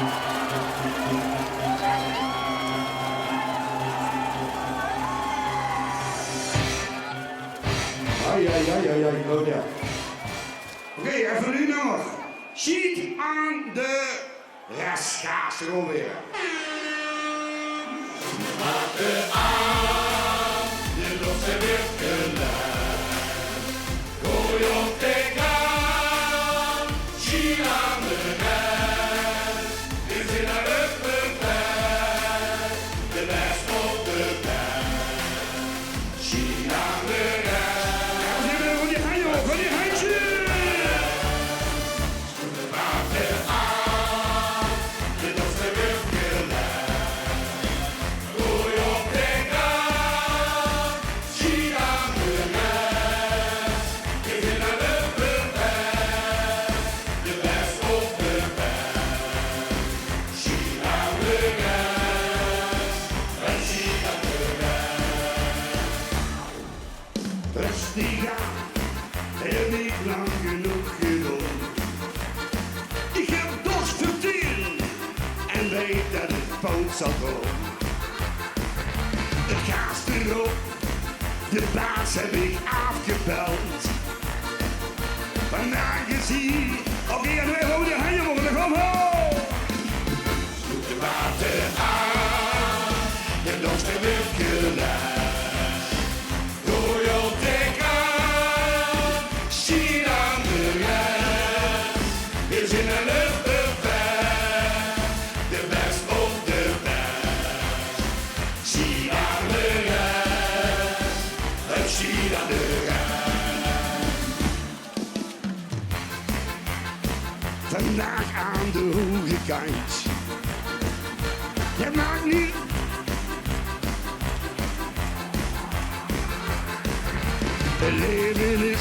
Ai, Claudia. Oké, en voor u nog. Sheet aan de restgaas er weer. Maakte aan, de lucht er weer geluid. Gooi op de kaan, zie aan de rest. Is in haar ruggenpijn, de best op de pijn. Zie aan de rest. Rustig aan, heb ik lang genoeg gedaan. Ik heb dorst verdiend en weet dat het poot zal gaan. Het gaas erop, de baas heb ik afgebeld. Vandaag is hier, oké, en wij houden de handen op de kom hoog. Sloeg de water aan, de dorst heb ik geluid. Vandaag aan de hoge kant. Het maakt niet. Het leven is.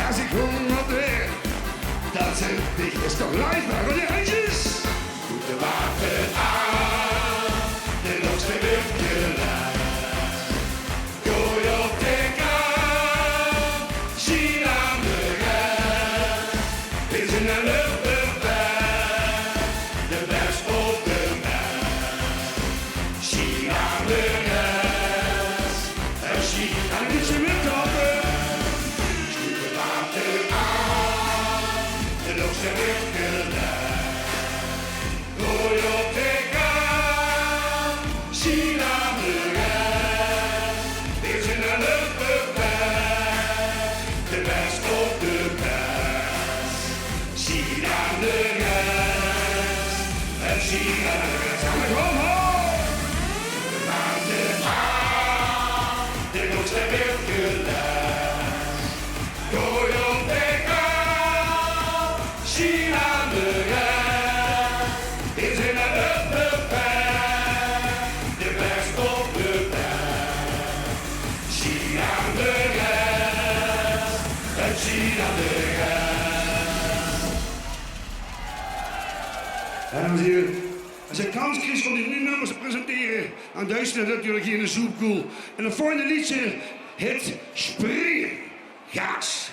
Als ik honger weer, dat zijn het is toch live, maar voor de handjes. Doet de water aan, de lucht er weer geluid. Gooi op de kaan, zie aan de rest. Is in de lucht de best op de mens. Zie aan de rest, en zie aan de rest. Doet de water aan, de lucht er weer geluid. Gooi op de kaan, zie aan de rest. Is in de lucht de best op de prijs. Zie aan de rest, en zie aan de rest. Gaan we gewoon hoog! Water aan, de lucht er weer geluid. Gooi op de kaan, zie aan de rest. Is in de lucht de best op de prijs. Zie aan de rest, en zie aan de rest. En dames en heren, als je kans krijgt om die nummers te presenteren, dan duistert het natuurlijk hier in de Soepkoel. En het volgende liedje, het Springgaas.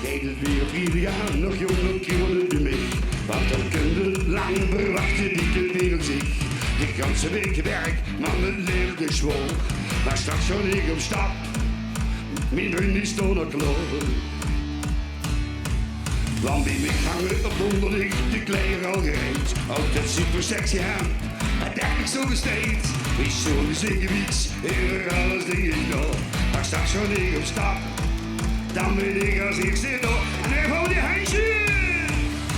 Het weer ieder jaar nog jong, nog kriebelde de mij. Want dan kun je lang verwachten die de wereld zich. De ganse week werk, man het leefde zwoel. Maar straks ga ik op stap, mijn vriend is toch nog klaar. Want bij mij hangen op onderlicht de kleren al gereed. Altijd super sexy aan, maar dat ik zo besteed. Is zo'n zekerwiets, hier alles dingen door. Maar straks ga ik op stap, dan weet ik als ik zit door. En even hou die handje.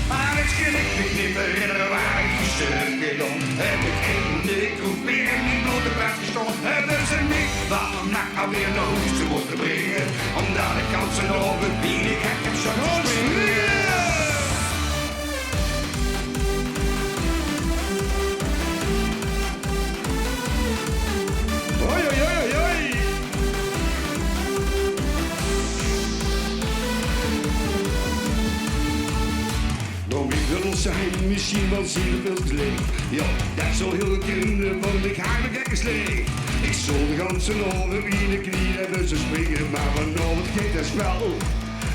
Maar ik kan ik niet meer herinneren waar ik gestuk gedaan. Heb ik in de kroeg weer in die blote bed gestaan. Hebben ze niet waarom nak alweer naar huis te moeten brengen. Omdat ik kansen over wie ik heb zo springen. Hoi, hoi, hoi, hoi. zijn misschien wel zielig veel slecht. Ja, dat zal heel kunnen, want ik haal de gekke slecht. Ik zal de ganse over wie de knieën hebben ze springen, maar vanavond geeft het spel.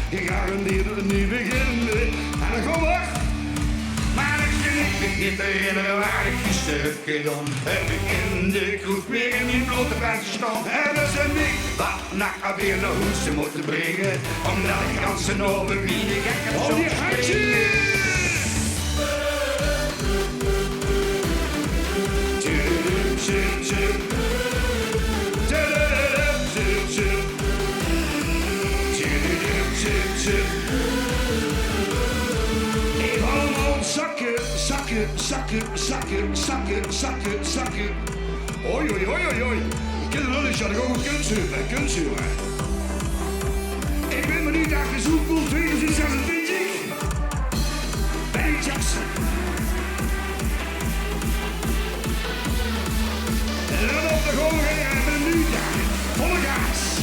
Ik garandeer dat het nu beginnen. En dan gaan we. Maar ik kan me niet herinneren waar ik gisteren gedaan. Heb ik in de kroeg weer in die blote pijn gestaan. Hebben ze mij wat naar weer naar huis moeten brengen. Omdat ik ganse over wie de gekke zo springen. Ik allemaal zakken, zakken, zakken, zakken, zakken, zakken, zakken. Oei, oei, oei, oei, oei. Ik ken het wel eens, ja, dat ook kunstzuur, kunstzuur. Ik ben benieuwd naar de Zoekpool 2026. Benny Jackson. Let op de gewoon en ben nu daar. Volle gas.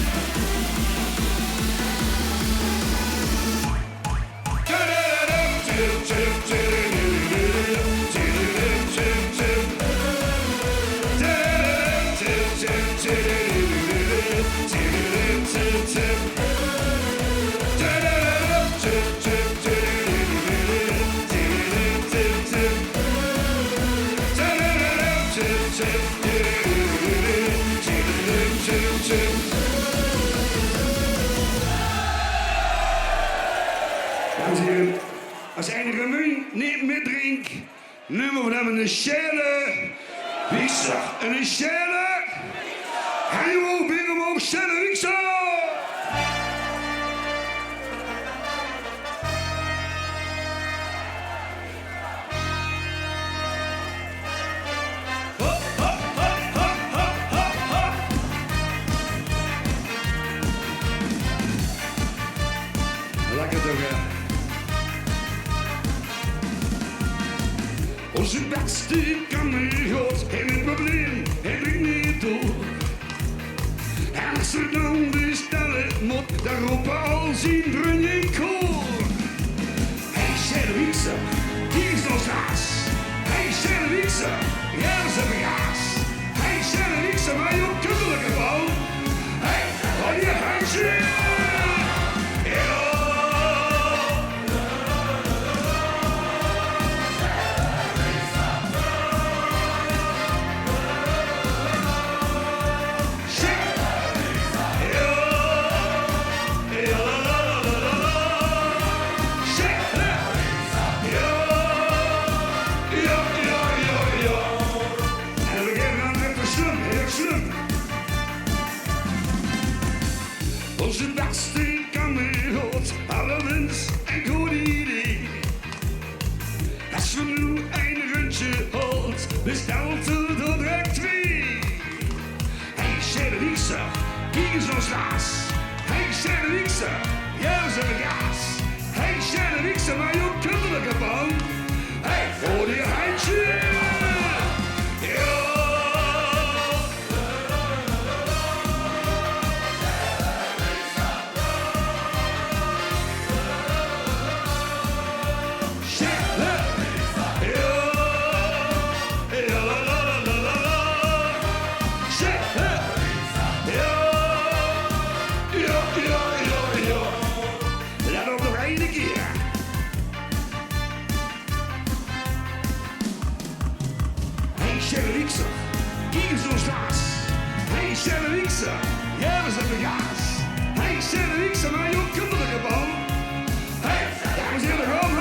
Dames en heren, als enige muun niet meer drink, nummer van hem een schelle, Wiekser. En een schelle, en je ook weer omhoog, schelle Wiekser. Lekker toch, hè? Onze beste kameraad heeft een probleem, hij drinkt niet door. En als ze dan bestellen moet, dan roepen al zijn vrienden in koor. Hey, schelle Wiekser, hier is ons haas. Hey, schelle Wiekser, jij is een gaas. Hey, schelle Wiekser, maar je kinderlijke bal. Hey, hou je handje. Onze beste kameraad, alle wens en goed idee. Als we nu een rondje houdt, bestelt er direct twee. Hey, schelle Wiekser, hier is ons haas. Hey, schelle Wiekser, jij is een gaas. Hey, schelle Wiekser, maar je kinderlijke bal. Hey, voor je handje. Schelle Wiekser, hier is ons haas. Hey, schelle Wiekser, jij was een gaas. Hey, schelle Wiekser, maar je kinderlijke bal. Hey, dames en heren, kom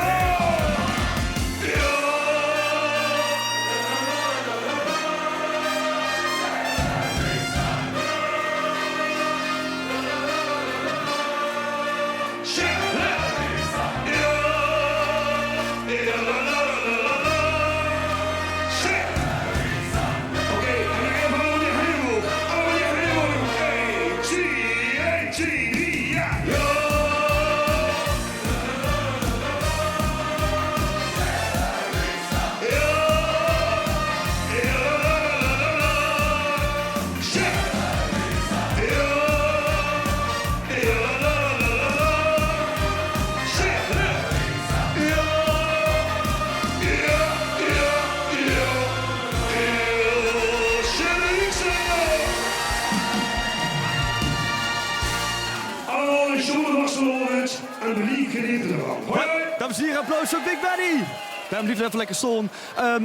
genieten ervan. Hoi, hoi. Dames en heren, applaus voor Big Benny. We hebben liever even lekker zon.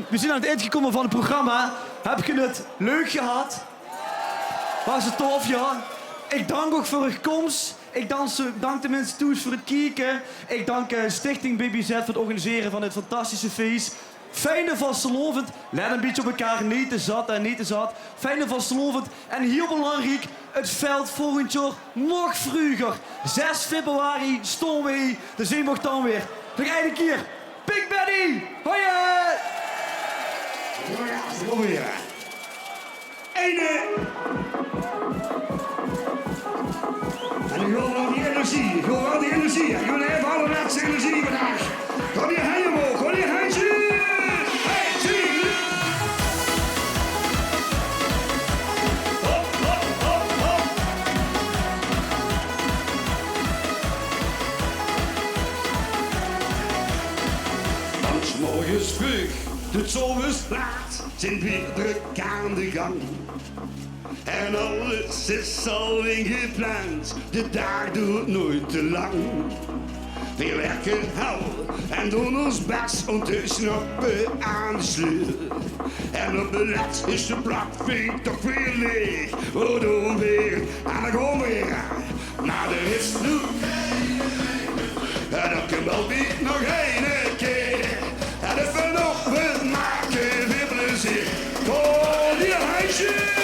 We zijn aan het eind gekomen van het programma. Heb je het leuk gehad? Was het tof, ja? Ik dank ook voor uw komst. Ik dank de mensen thuis voor het kijken. Ik dank Stichting BBZ voor het organiseren van dit fantastische feest. Fijne vastelovend. Let een beetje op elkaar, niet te zat en niet te zat. Fijne vastelovend. En heel belangrijk, het veld volgend jaar nog vroeger. 6 februari stonden we hier. Dus zien we dan weer. Nog één keer. Big Benny! Hoi! Kom weer. Ene. En ik wil al die energie. Ik wil al die energie. Ik wil even allerlaatste energie vandaag. Kom je heen omhoog. Kom je heen zien. Heen zien. Hop, hop, hop, hop. Want 's morgens vroeg, tot 's overs laat, zijn weer druk aan de gang. En alles is al ingepland, de dag duurt nooit te lang. We werken hard en doen ons best om te snappen aan de sleur. En op de let is de plakvink toch weer leeg. We doen weer en dan gaan we weer aan. Maar er is nog en dat kan wel niet nog één keer. En even nog, we maken weer plezier. Kom hier, huisje!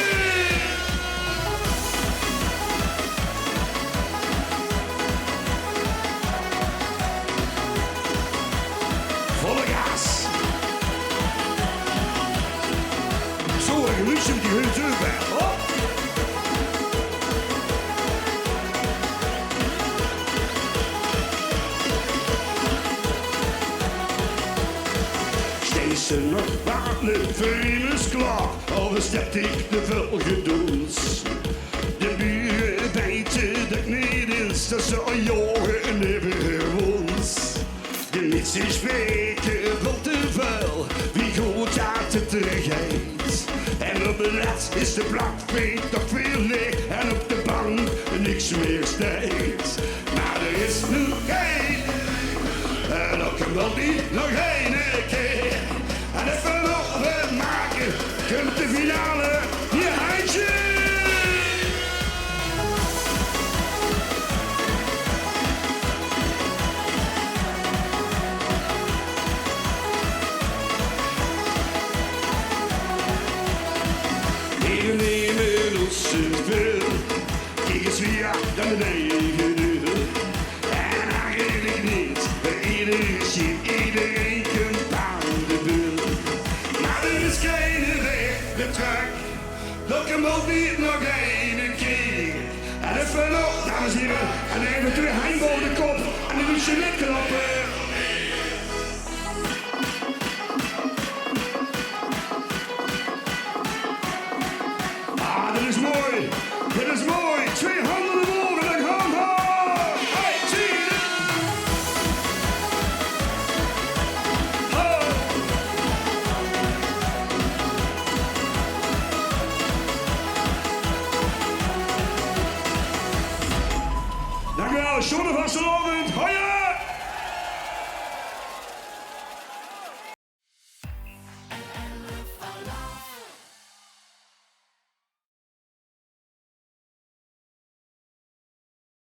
Volle gas. Zo, een geluidje met die hun terug. Hop! Steeds nog wachten, veel is klaar. Overstep ik de volgedoens. De buren weten dat niet is, dat ze een jongen en hebben gewoond. De mensen spreken veel te veel, wie goed gaat het terugheid. En op de lat is de plakvink toch weer leeg en op de bank niks meer steekt. Maar er is nu geen, en dat kan wel niet nog één keer. En even nog we maken, komt de finale, hier handje. Hier nemen ons zoveel, kijk eens wie dan de eigen deur. En eigenlijk niet, bij iedereen ziet iedereen komt aan de beurt. Maar er is geen weg, de truck, dat kan wel niet nog één keer. En even nog, dames en heren, en even terug heen boven de kop, en dan moet je net klappen.